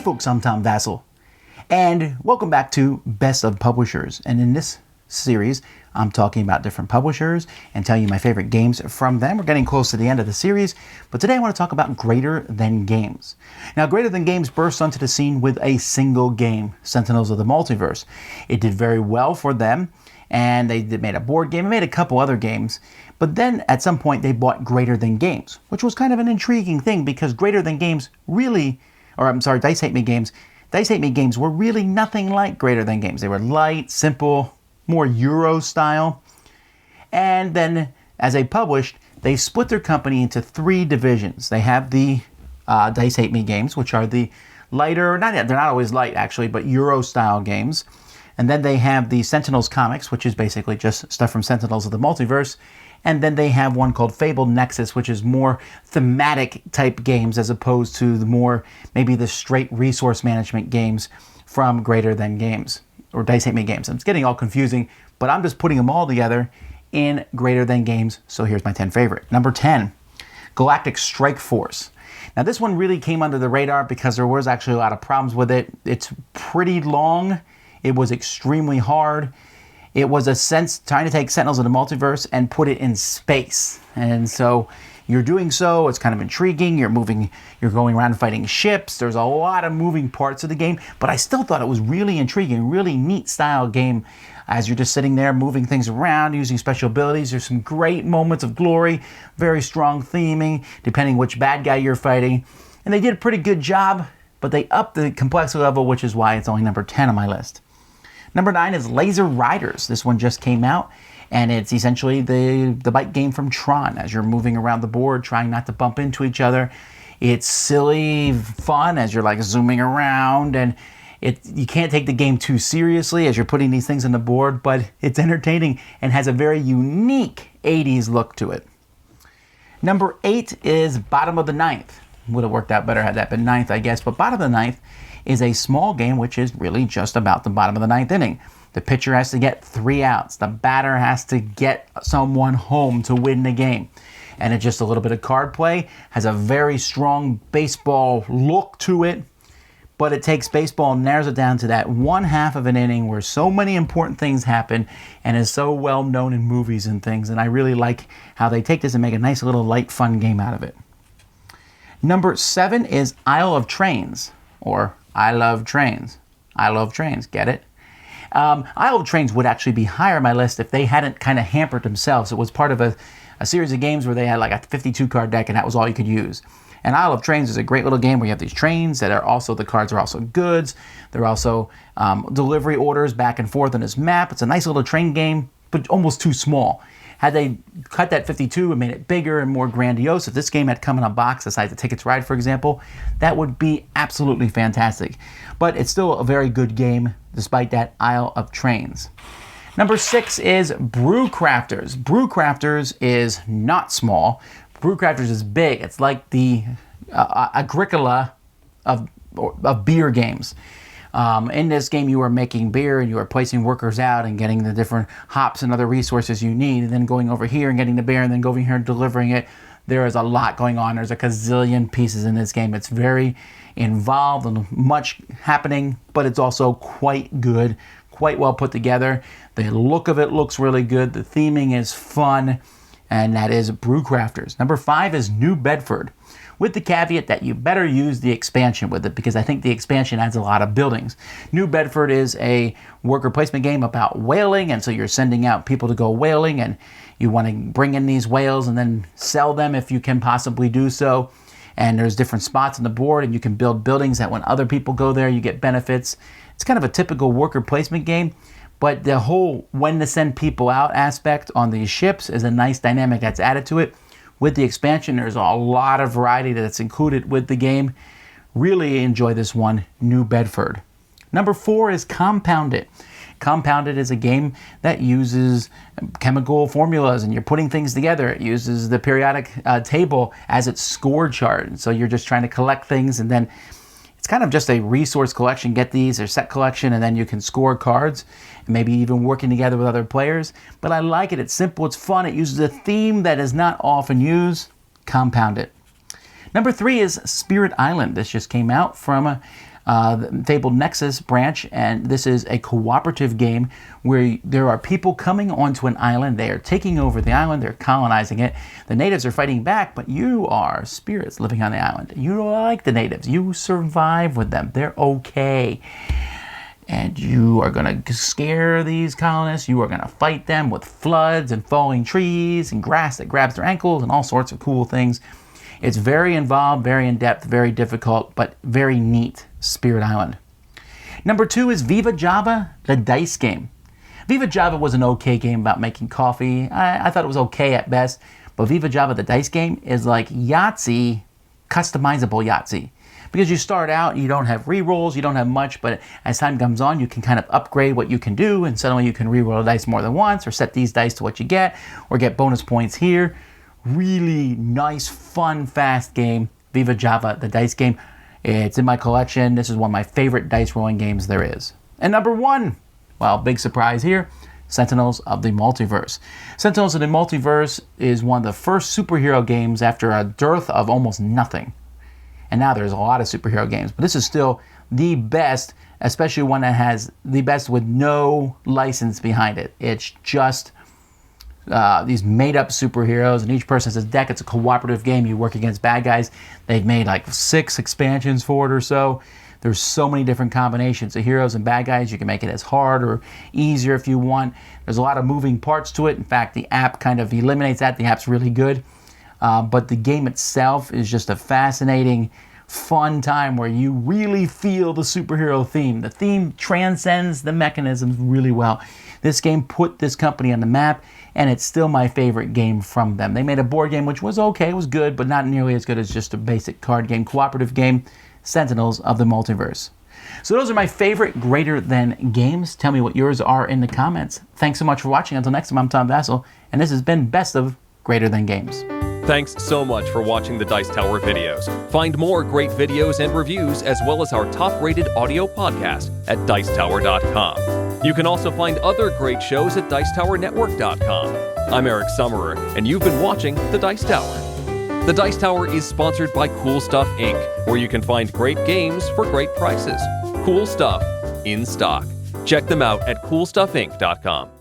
folks, I'm Tom Vasel, and welcome back to Best of Publishers. And in this series, I'm talking about different publishers and telling you my favorite games from them. We're getting close to the end of the series, but today I want to talk about Greater Than Games. Now, Greater Than Games burst onto the scene with a single game, Sentinels of the Multiverse. It did very well for them, and they made a board game, and made a couple other games, but then at some point they bought Greater Than Games, which was kind of an intriguing thing because Greater Than Games Dice Hate Me Games. Dice Hate Me Games were really nothing like Greater Than Games. They were light, simple, more Euro style. And then, as they published, they split their company into three divisions. They have the Dice Hate Me Games, which are the lighter, they're not always light actually, but Euro style games. And then they have the Sentinels comics, which is basically just stuff from Sentinels of the Multiverse. And then they have one called Fabled Nexus, which is more thematic type games as opposed to the more, maybe the straight resource management games from Greater Than Games, or Dice Hate Me Games. It's getting all confusing, but I'm just putting them all together in Greater Than Games. So here's my 10 favorite. Number 10, Galactic Strike Force. Now this one really came under the radar because there was actually a lot of problems with it. It's pretty long. It was extremely hard. It was a sense trying to take Sentinels of the Multiverse and put it in space. And so you're doing so, it's kind of intriguing. You're going around fighting ships. There's a lot of moving parts of the game, but I still thought it was really intriguing, really neat style game as you're just sitting there moving things around, using special abilities. There's some great moments of glory, very strong theming, depending which bad guy you're fighting. And they did a pretty good job, but they upped the complexity level, which is why it's only number 10 on my list. Number 9 is Laser Riders. This one just came out, and it's essentially the bike game from Tron as you're moving around the board, trying not to bump into each other. It's silly fun as you're like zooming around, and you can't take the game too seriously as you're putting these things on the board, but it's entertaining and has a very unique 80s look to it. Number 8 is Bottom of the Ninth. Would have worked out better had that been 9th, I guess, but Bottom of the Ninth is a small game which is really just about the bottom of the 9th inning. The pitcher has to get 3 outs. The batter has to get someone home to win the game. And it's just a little bit of card play, has a very strong baseball look to it, but it takes baseball and narrows it down to that one half of an inning where so many important things happen and is so well known in movies and things. And I really like how they take this and make a nice little light, fun game out of it. Number 7 is Isle of Trains, or I Love Trains. I Love Trains, get it? Isle of Trains would actually be higher on my list if they hadn't kind of hampered themselves. It was part of a series of games where they had like a 52 card deck and that was all you could use. And Isle of Trains is a great little game where you have these trains that are also, the cards are also goods. They're also delivery orders back and forth on this map. It's a nice little train game, but almost too small. Had they cut that 52 and made it bigger and more grandiose, if this game had come in a box the size of Ticket to Ride, for example, that would be absolutely fantastic. But it's still a very good game, despite that Isle of Trains. Number 6 is Brew Crafters. Brew Crafters is not small. Brew Crafters is big. It's like the Agricola of beer games. In this game, you are making beer and you are placing workers out and getting the different hops and other resources you need, and then going over here and getting the beer and then going here and delivering it. There is a lot going on. There's a gazillion pieces in this game. It's very involved and much happening, but it's also quite good, quite well put together. The look of it looks really good. The theming is fun, and that is Brew Crafters. Number 5 is New Bedford, with the caveat that you better use the expansion with it because I think the expansion adds a lot of buildings. New Bedford is a worker placement game about whaling, and so you're sending out people to go whaling, and you want to bring in these whales and then sell them if you can possibly do so. And there's different spots on the board, and you can build buildings that when other people go there, you get benefits. It's kind of a typical worker placement game, but the whole when to send people out aspect on these ships is a nice dynamic that's added to it. With the expansion, there's a lot of variety that's included with the game. Really enjoy this one, New Bedford. Number 4 is Compounded. Compounded is a game that uses chemical formulas and you're putting things together. It uses the periodic table as its score chart. So you're just trying to collect things, and then it's kind of just a resource collection. Get these or set collection, and then you can score cards, and maybe even working together with other players. But I like it. It's simple. It's fun. It uses a theme that is not often used. Compound it. Number 3 is Spirit Island. This just came out from the Fabled Nexus branch, and this is a cooperative game where there are people coming onto an island. They are taking over the island. They're colonizing it. The natives are fighting back, but you are spirits living on the island. You like the natives. You survive with them. They're okay. And you are going to scare these colonists. You are going to fight them with floods and falling trees and grass that grabs their ankles and all sorts of cool things. It's very involved, very in-depth, very difficult, but very neat Spirit Island. Number 2 is Viva Java, the dice game. Viva Java was an okay game about making coffee. I thought it was okay at best, but Viva Java, the dice game, is like Yahtzee, customizable Yahtzee. Because you start out, you don't have re-rolls, you don't have much, but as time comes on, you can kind of upgrade what you can do, and suddenly you can re-roll the dice more than once, or set these dice to what you get, or get bonus points here. Really nice, fun, fast game. Viva Java, the dice game. It's in my collection. This is one of my favorite dice rolling games there is. And number 1, well, big surprise here, Sentinels of the Multiverse. Sentinels of the Multiverse is one of the first superhero games after a dearth of almost nothing. And now there's a lot of superhero games, but this is still the best, especially one that has the best with no license behind it. It's just these made-up superheroes, and each person has a deck. It's a cooperative game. You work against bad guys. They've made like 6 expansions for it or so. There's so many different combinations of heroes and bad guys. You can make it as hard or easier if you want. There's a lot of moving parts to it. In fact, the app kind of eliminates that. The app's really good. But the game itself is just a fascinating, fun time where you really feel the superhero theme. The theme transcends the mechanisms really well. This game put this company on the map, and it's still my favorite game from them. They made a board game which was okay, it was good, but not nearly as good as just a basic card game, cooperative game, Sentinels of the Multiverse. So those are my favorite greater than games. Tell me what yours are in the comments. Thanks so much for watching. Until next time, I'm Tom Vasel, and this has been Best of Greater Than Games. Thanks so much for watching the Dice Tower videos. Find more great videos and reviews, as well as our top-rated audio podcast at Dicetower.com. You can also find other great shows at Dicetowernetwork.com. I'm Eric Summerer, and you've been watching The Dice Tower. The Dice Tower is sponsored by Cool Stuff Inc., where you can find great games for great prices. Cool stuff in stock. Check them out at CoolStuffInc.com.